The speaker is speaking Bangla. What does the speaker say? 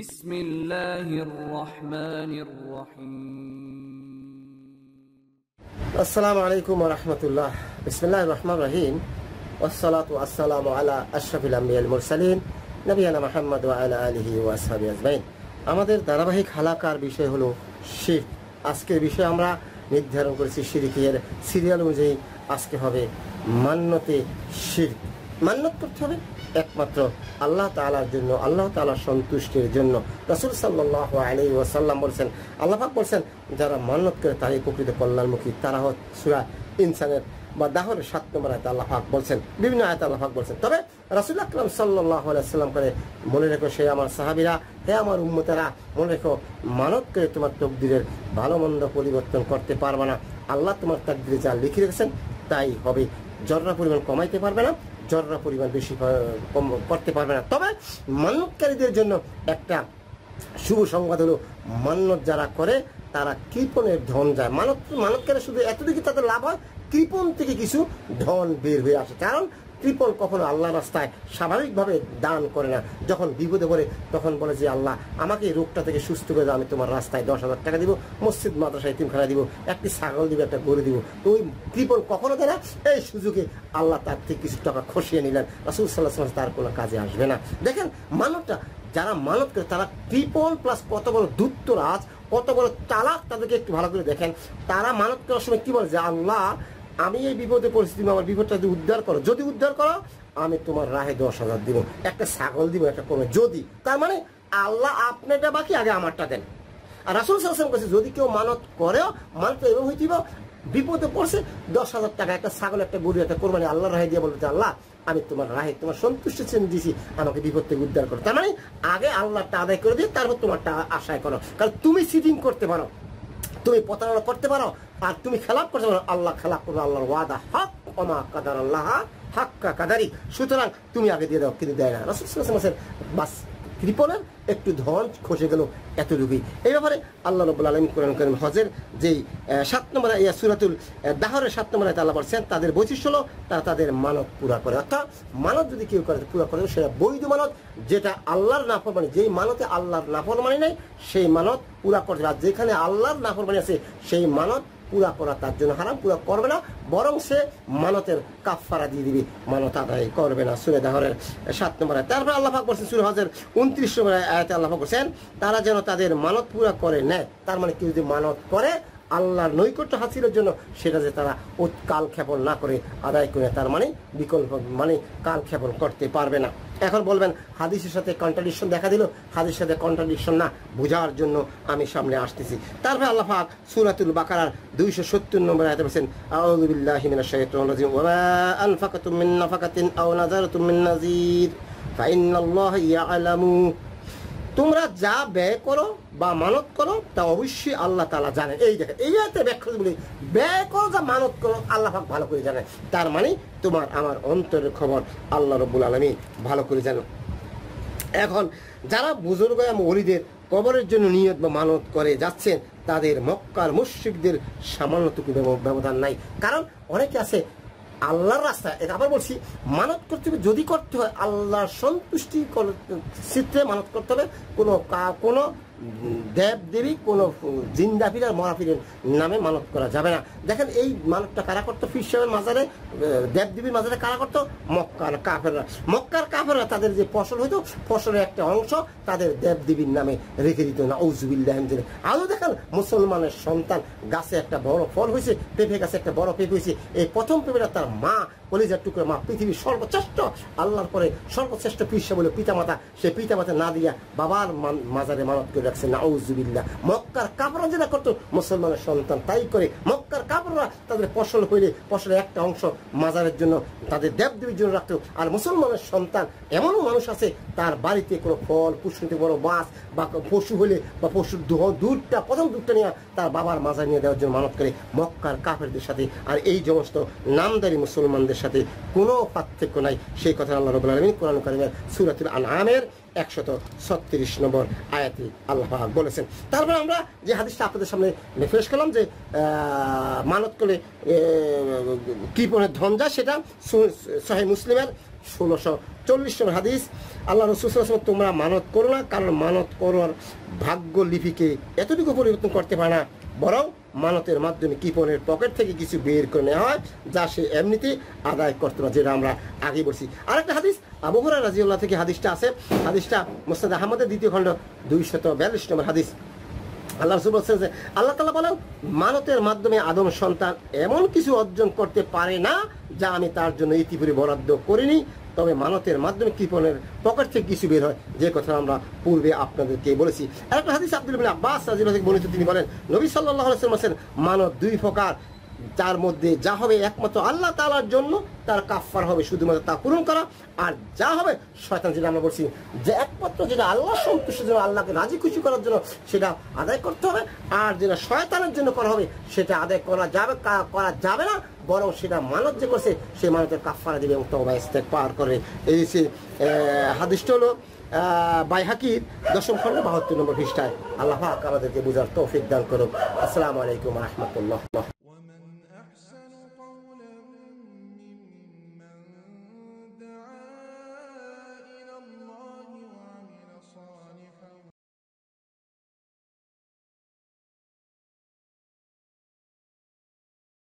بسم الله الرحمن الرحيم السلام عليكم ورحمة الله. بسم الله الرحمن الرحيم والصلاة والسلام على أشرف الأنبياء المرسلين নবিয়ানা মুহাম্মদ ওয়া আলা আলিহি ওয়া আসহাবিহি আজমাইন। আমাদের ধারাবাহিক হালাকার বিষয় হলো শিরক। আজকের বিষয় আমরা নির্ধারণ করেছি শিরকের সিরিয়াল অনুযায়ী। আজকে হবে মান্যতে শিরক। মান্যত করতে হবে একমাত্র আল্লাহ তাআলার জন্য, আল্লাহ তাআলার সন্তুষ্টির জন্য। রাসূল সাল্লাল্লাহু আলাইহি ওয়াসাল্লাম বলেছেন, আল্লাহ পাক বলেছেন, যারা মান্যত করে তারাই প্রকৃত কল্যাণমুখী। তারা হচ্ছে সূরা ইনসানের বা দাহরের 7 নম্বর আয়াতে আল্লাহ পাক বলছেন, বিভিন্ন আয়াতে আল্লাহ পাক বলছেন। তবে রাসূল আকরাম সাল্লাল্লাহু আলাইহি ওয়াসাল্লাম করে মনে রেখো, সে আমার সাহাবীরা, হে আমার উম্মতেরা, মনে রেখো, মানত করে তোমার তকদিরের ভালো মন্দ পরিবর্তন করতে পারবে না। আল্লাহ তোমার তাকদিরে যা লিখে রেখেছেন তাই হবে। জররা পরিমাণ কমাইতে পারবে না, জররা পরিমাণ বেশি কম করতে পারবে না। তবে মান্যতকারীদের জন্য একটা শুভ সংবাদ হলো, মান্যত যারা করে তারা কৃপণের ধন যায়। মানতকারী শুধু এতটুকু তাদের লাভ হয়, কৃপণ থেকে কিছু ধন বের হয়ে আসে। কারণ কৃপণ কখনো আল্লাহ রাস্তায় স্বাভাবিকভাবে দান করে না। যখন বিপদে পড়ে তখন বলে যে, আল্লাহ আমাকে এই রোগটা থেকে সুস্থ করে দাও, আমি তোমার রাস্তায় 10,000 টাকা দিব, মসজিদ মাদ্রাসায় এতিমখানা দিব, একটি ছাগল দিব, একটা গরু দিব। তো ওই কৃপণ কখনো দেয় না। এই সুযোগে আল্লাহ তার থেকে কিছু টাকা খসিয়ে নিলেন। রাসূল সাল্লাল্লাহু আলাইহি ওয়াসাল্লাম তার কোনো কাজে আসবে না। দেখেন, মানবটা যারা মানত করে তারা কৃপণ প্লাস কত বড় দূর্তরাজ, কত বড় চালাক, তাদেরকে একটু ভালো করে দেখেন। তারা মানত করার সময় কি বলে যে, আল্লাহ আমি এই বিপদে পরিস্থিতি, আমার বিপদটা যদি উদ্ধার করো, যদি উদ্ধার করো আমি তোমার রাহে 10,000 দিব, একটা ছাগল দিব, একটা কমে। যদি তার মানে আল্লাহ আপনারটা বাকি, আগে আমারটা দেন। আর রাসূল সাল্লাল্লাহু আলাইহি ওয়াসাল্লাম কাছে যদি কেউ মানত করেও, মানত এবং হইতিব বিপদে পড়ছে, 10,000 টাকা, একটা ছাগল, একটা গরু, একটা কোরবানি আল্লাহর রাহে দিয়ে বলতে, আল্লাহ আমি তোমার রাহে, তোমার সন্তুষ্টি চেন দিয়েছি, আমাকে বিপদ থেকে উদ্ধার করো। তার মানে আগে আল্লাহটা আদায় করে দিয়ে তারপর তোমারটা আশায় করো। কারণ তুমি সিটিং করতে পারো, তুমি প্রতারণা করতে পারো, আর তুমি খেলাপ করতে পারো। আল্লাহ খেলাপ করবে, আল্লাহর ওয়াদা হক, ওমা কাদার আল্লাহ হাক্কা কাদারি। সুতরাং তুমি আগে দিয়ে দাও, কিন্তু দেয় না। রাসূল সাল্লাল্লাহু আলাইহি ওয়াসাল্লাম বাস কৃপণের একটু ধন খসে গেল, এতটুকুই। এই ব্যাপারে আল্লাহ রাব্বুল আলামিন কোরআন কারীম হজের যেই 7 নম্বর সূরাতুল দাহরের 7 নম্বর আয়াতে আল্লাহ বলেছেন, তাদের বৈশিষ্ট্য হলো তারা তাদের মানত পুরা করে। অর্থাৎ মানত যদি কেউ করে পুরা করে, সেটা বৈধ মানত, যেটা আল্লাহর নাফরমানি। যেই মানতে আল্লাহর নাফরমানি নেই সেই মানত পুরা করতে। আর যেখানে আল্লাহর নাফরমানি আছে সেই মানত পুরা করা তার জন্য হারাম, পুরা করবে না, বরং সে মানতের কাফারা দিয়ে দিবে, মানত আদায় করবে না। সূরা দাহরের 7 নম্বর আয়াত। তারপরে আল্লাহ পাক বলেছেন সূরা হজের 29 নম্বর আয়াতে আল্লাহ পাক বলেছেন, তারা যেন তাদের মানত পুরা করে নেয়। তার মানে কেউ যদি মানত করে আল্লাহর নৈকট্য হাসিলের জন্য, সেটা যে তারা কালক্ষেপণ না করে আদায় করে, তার মানে বিকল্প মানে কালক্ষেপণ করতে পারবে না। এখন বলবেন হাদিসের সাথে কন্ট্রাডিকশন দেখা দিল। হাদিসের সাথে কন্ট্রাডিকশন না, বোঝার জন্য আমি সামনে আসতেছি। তারপরে আল্লাহ পাক সূরাতুল বাকারার 270 নম্বর আয়াতে বলেছেন, আউযু বিল্লাহি মিনাশ শাইতানির রাজিম, ওয়া মা আনফাকাতুম মিন নাফাকাতিন আও নাযারাতুম মিন নাযীর ফাইন্নাল্লাহা ইয়ালামু। তোমরা যা ব্যয় করো বা মানত করো তা অবশ্যই আল্লাহ তাআলা জানেন। এই দেখেন, এই আয়াতে ব্যাখ্যা বলি, ব্যয় করো যা মানত করো আল্লাহ পাক ভালো করে জানেন। তার মানে তোমার আমার অন্তরের খবর আল্লাহ রাব্বুল আলামিন ভালো করে জানেন। এখন যারা বুজুর্গ ওলিদের কবরের জন্য নিয়ত বা মানত করে যাচ্ছেন, তাদের মক্কার মুশরিকদের সামান্যটুকু ব্যবধান নাই। কারণ অনেকে আছে আল্লাহর রাস্তায়, এটা আবার বলছি, মানত করতে হবে, যদি করতে হয় আল্লাহর সন্তুষ্টি চিত্রে মানত করতে হবে। কোনো দেব দেবী, কোনো জিন্দা পীর, মরা পীরের নামে মানত করা যাবে না। দেখেন, এই মানতটা কারা করতো? পীর সাহেবের মাজারে, দেব দেবীর মাজারে কারা করতো? মক্কার কাফেররা। মক্কার কাফেররা তাদের যে ফসল হইতো, ফসলের একটা অংশ তাদের দেব দেবীর নামে রেখে দিত না। আউযুবিল্লাহি মিন যালিক। আজও দেখেন, মুসলমানের সন্তান গাছে একটা বড় ফল হয়েছে, পেঁপে গাছে একটা বড় পেঁপে হয়েছে, এই প্রথম পেঁপেটা তার মা, কলিজার টুকরো মা, পৃথিবীর সর্বশ্রেষ্ঠ, আল্লাহর পরে সর্বশ্রেষ্ঠ পীর সাহেব বলে পিতামাতা, সে পিতামাতা না দিয়া বাবার মাজারে মানত করে রাখছে। নাউযুবিল্লাহ। মক্কার কাফেররা যেটা করতো, মুসলমানের সন্তান তাই করে। মক্কার কাফেররা তাদের ফসল হইলে ফসলের একটা অংশ মাজারের জন্য, তাদের দেবদেবীর জন্য রাখতো। আর মুসলমানের সন্তান এমনও মানুষ আছে, তার বাড়িতে কোনো ফল, পুষ্টিতে বড় মাছ বা পশু হইলে বা পশুর দুধটা, প্রথম দুধটা নিয়ে তার বাবার মাজার নিয়ে দেওয়ার জন্য মানত করে। মক্কার কাফেরদের সাথে আর এই সমস্ত নামদারি মুসলমানদের সাথে কোনো পার্থক্য নাই। সেই কথা আল্লাহ রাব্বুল আলামিন কোরআন কারীমের সূরাতুল আনআমের 136 নম্বর আয়াতে আল্লাহ পাক বলেছেন। তারপর আমরা যে হাদিসটা আপনাদের সামনে পেশ করলাম, যে মানত করলে কৃপণের ধন যায়, সেটা সহিহ মুসলিমের 1640 নম্বর হাদিস, আল্লাহ রাসূল সাল্লাল্লাহু আলাইহি ওয়াসাল্লাম তোমরা মানত করো না, কারণ মানত করার ভাগ্য লিপিকে এতটুকু পরিবর্তন করতে পারে না, বরং মানতের মাধ্যমে কিপনের পকেট থেকে কিছু বের করে নেওয়া হয় যা সে এমনিতে আদায় করতে না, যেটা আমরা আগে বলছি। আরেকটা হাদিস আবু হুরায়রা রাদিয়াল্লাহু থেকে হাদিসটা আছে, হাদিসটা মুসনাদ আহমদের 2য় খণ্ড 242 নম্বর হাদিস। আল্লাহ রাসূল বলেছেন যে আল্লাহ তাআলা বলেন, মানতের মাধ্যমে আদম সন্তান এমন কিছু অর্জন করতে পারে না যা আমি তার জন্য ইতিপূর্বে বরাদ্দ করিনি, তবে মানতের মাধ্যমে কৃপণের পকেট থেকে কিছু বের হয়, যে কথা আমরা পূর্বে আপনাদেরকে বলেছি। আরেকটা হাদিস আব্দুল্লাহ ইবনে আব্বাস রাদিয়াল্লাহু থেকে বর্ণিত, তিনি বলেন নবী সাল্লাল্লাহু আলাইহি ওয়াসাল্লাম বলেছেন, মানত 2 প্রকার, তার মধ্যে যা হবে একমাত্র আল্লাহ তাআলার জন্য তার কাফফার হবে শুধুমাত্র তা পূরণ করা, আর যা হবে শয়তান, যেটা আমরা বলছি যে একমাত্র যেটা আল্লাহ সন্তুষ্টির জন্য, আল্লাহকে রাজি খুশি করার জন্য সেটা আদায় করতে হবে, আর যেটা শয়তানের জন্য করা হবে সেটা আদায় করা যাবে না, বরং সেটা মানত যে করছে সেই মানতের কাফফারা দিবে এবং তওবা ইস্তেগফার করে। এই যে হাদিসটা হলো বাইহাকির 10ম খণ্ড 72 নম্বর পৃষ্ঠায়। আল্লাহ পাক আমাদেরকে বুঝার তৌফিক দান করুক। আসসালামু আলাইকুম ওয়া রাহমাতুল্লাহ।